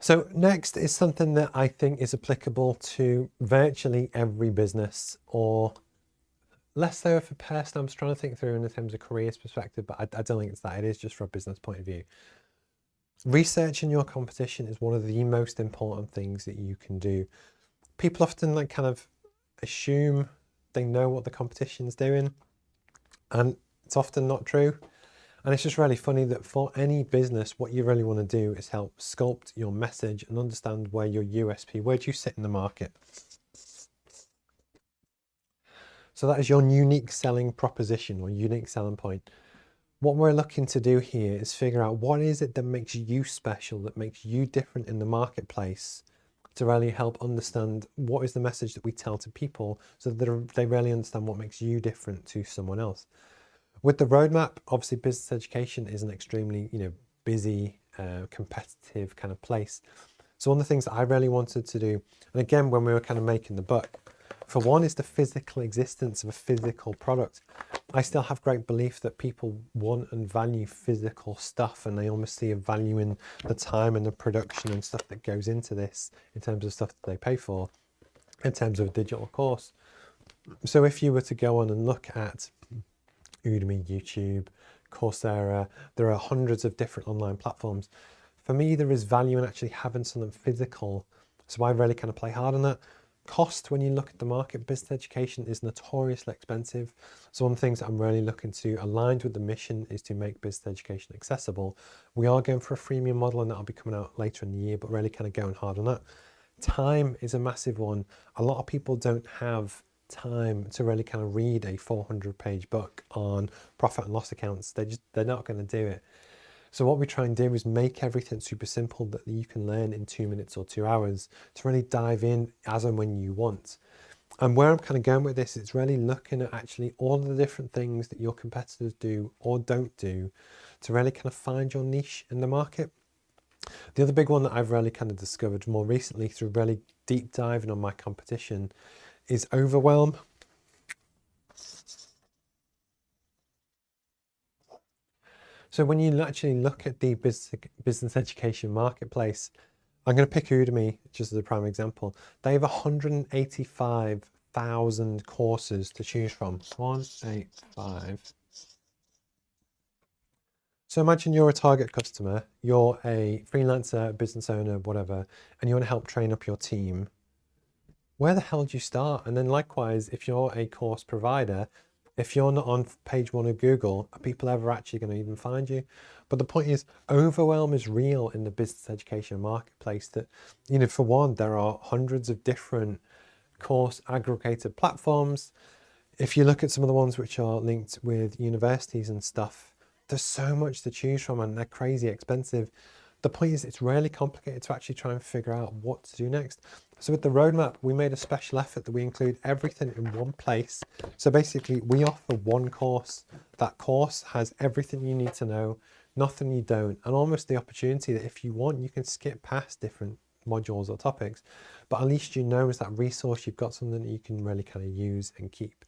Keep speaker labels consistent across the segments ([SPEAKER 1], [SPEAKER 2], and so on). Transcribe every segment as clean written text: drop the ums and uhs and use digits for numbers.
[SPEAKER 1] So next is something that I think is applicable to virtually every business, or less so if a person. I'm just trying to think through in terms of careers perspective, but I don't think it's that. It is just from a business point of view. Researching your competition is one of the most important things that you can do. People often like kind of assume they know what the competition's doing, and it's often not true. And it's just really funny that for any business, what you really want to do is help sculpt your message and understand where your USP, where do you sit in the market. So that is your unique selling proposition or unique selling point. What we're looking to do here is figure out what is it that makes you special, that makes you different in the marketplace, to really help understand what is the message that we tell to people so that they really understand what makes you different to someone else. With the roadmap, obviously business education is an extremely, busy, competitive kind of place. So one of the things that I really wanted to do, and again, when we were kind of making the book, for one is the physical existence of a physical product. I still have great belief that people want and value physical stuff, and they almost see a value in the time and the production and stuff that goes into this in terms of stuff that they pay for, in terms of a digital course. So if you were to go on and look at Udemy, YouTube, Coursera, there are hundreds of different online platforms. For me, there is value in actually having something physical. So I really kind of play hard on that. Cost, when you look at the market, business education is notoriously expensive. So one of the things that I'm really looking to, aligned with the mission, is to make business education accessible. We are going for a freemium model, and that'll be coming out later in the year, but really kind of going hard on that. Time is a massive one. A lot of people don't have time to really kind of read a 400-page book on profit and loss accounts. They're not going to do it. So what we try and do is make everything super simple that you can learn in 2 minutes or 2 hours, to really dive in as and when you want. And where I'm kind of going with this, it's really looking at actually all of the different things that your competitors do or don't do to really kind of find your niche in the market. The other big one that I've really kind of discovered more recently through really deep diving on my competition is Overwhelm. So when you actually look at the business education marketplace, I'm going to pick Udemy just as a prime example. They have 185,000 courses to choose from. 185. So imagine you're a target customer, you're a freelancer, business owner, whatever, and you want to help train up your team. Where the hell do you start? And then likewise, if you're a course provider, if you're not on page one of Google, are people ever actually going to even find you? But the point is, overwhelm is real in the business education marketplace. That, for one, there are hundreds of different course aggregated platforms. If you look at some of the ones which are linked with universities and stuff, there's so much to choose from, and they're crazy expensive. The point is, it's really complicated to actually try and figure out what to do next. So with the roadmap, we made a special effort that we include everything in one place. So basically, we offer one course. That course has everything you need to know, nothing you don't, and almost the opportunity that if you want, you can skip past different modules or topics, but at least you know as that resource, you've got something that you can really kind of use and keep.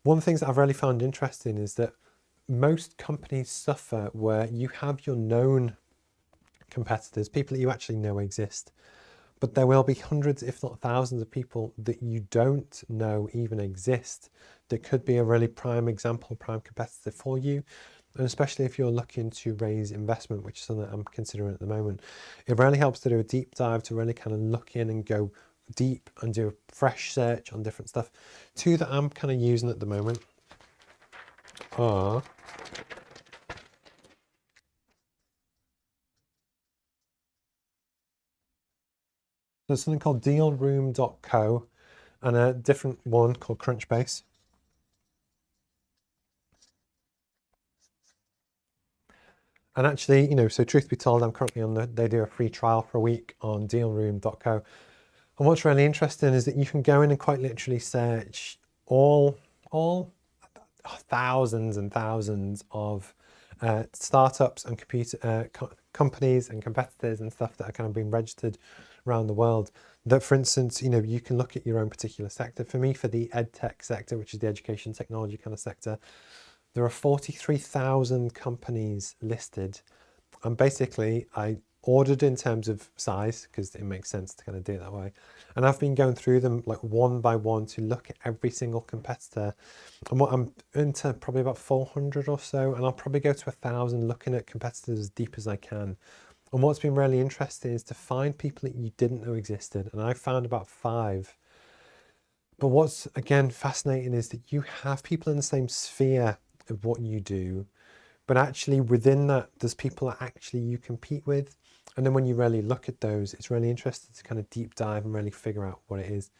[SPEAKER 1] One of the things that I've really found interesting is that most companies suffer where you have your known competitors, people that you actually know exist, but there will be hundreds, if not thousands, of people that you don't know even exist that could be a really prime example, prime competitor for you. And especially if you're looking to raise investment, which is something that I'm considering at the moment, it really helps to do a deep dive, to really kind of look in and go deep and do a fresh search on different stuff. Two that I'm kind of using at the moment are there's something called dealroom.co and a different one called Crunchbase. And actually, so truth be told, I'm currently they do a free trial for a week on dealroom.co. And what's really interesting is that you can go in and quite literally search all thousands and thousands of startups and companies and competitors and stuff that are kind of being registered around the world. That, for instance, you can look at your own particular sector. For me, for the ed tech sector, which is the education technology kind of sector, there are 43,000 companies listed. And basically, I ordered in terms of size because it makes sense to kind of do it that way. And I've been going through them like one by one to look at every single competitor. And what I'm into probably about 400 or so, and I'll probably go to 1,000 looking at competitors as deep as I can. And what's been really interesting is to find people that you didn't know existed. And I found about 5. But what's again fascinating is that you have people in the same sphere of what you do, but actually within that, there's people that actually you compete with. And then when you really look at those, it's really interesting to kind of deep dive and really figure out what it is.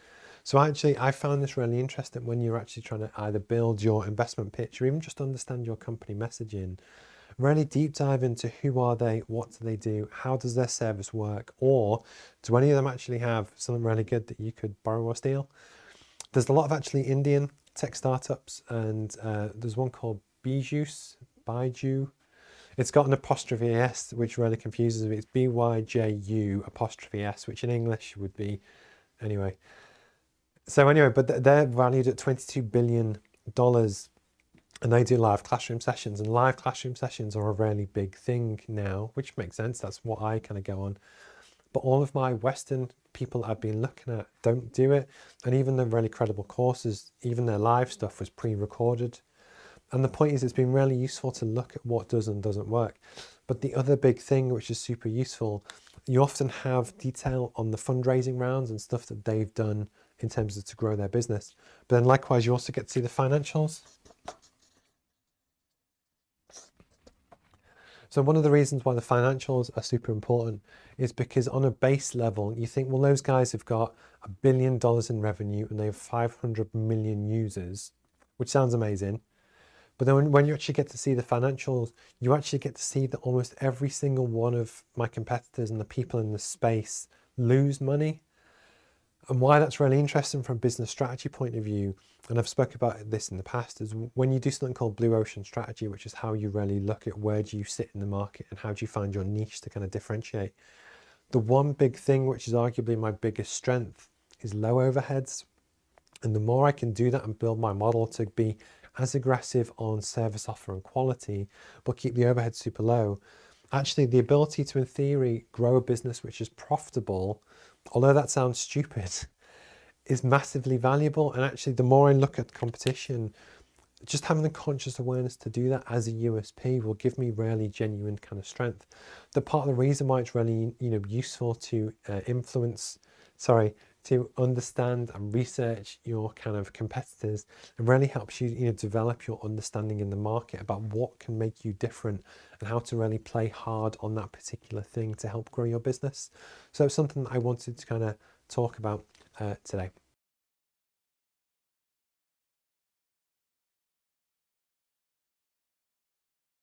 [SPEAKER 1] So actually, I found this really interesting when you're actually trying to either build your investment pitch or even just understand your company messaging. Really deep dive into who are they, what do they do, how does their service work, or do any of them actually have something really good that you could borrow or steal? There's a lot of actually Indian tech startups, and there's one called Byju. It's got an apostrophe S, which really confuses me. It's BYJU apostrophe S, which in English would be, anyway. So anyway, but they're valued at $22 billion, and they do live classroom sessions, and live classroom sessions are a really big thing now, which makes sense. That's what I kind of go on. But all of my Western people I've been looking at don't do it. And even the really credible courses, even their live stuff was pre-recorded. And the point is, it's been really useful to look at what does and doesn't work. But the other big thing, which is super useful, you often have detail on the fundraising rounds and stuff that they've done in terms of to grow their business. But then likewise, you also get to see the financials. So one of the reasons why the financials are super important is because on a base level, you think, well, those guys have got $1 billion in revenue and they have 500 million users, which sounds amazing. But then when you actually get to see the financials, you actually get to see that almost every single one of my competitors and the people in the space lose money. And why that's really interesting from a business strategy point of view, and I've spoken about this in the past, is when you do something called blue ocean strategy, which is how you really look at where do you sit in the market and how do you find your niche to kind of differentiate. The one big thing, which is arguably my biggest strength, is low overheads. And the more I can do that and build my model to be as aggressive on service offer and quality, but keep the overhead super low, actually the ability to, in theory, grow a business which is profitable, although that sounds stupid, is massively valuable. And actually, the more I look at competition, just having the conscious awareness to do that as a USP will give me really genuine kind of strength. The part of the reason why it's really, useful to to understand and research your kind of competitors, it really helps you, develop your understanding in the market about what can make you different and how to really play hard on that particular thing to help grow your business. So it's something that I wanted to kind of talk about today.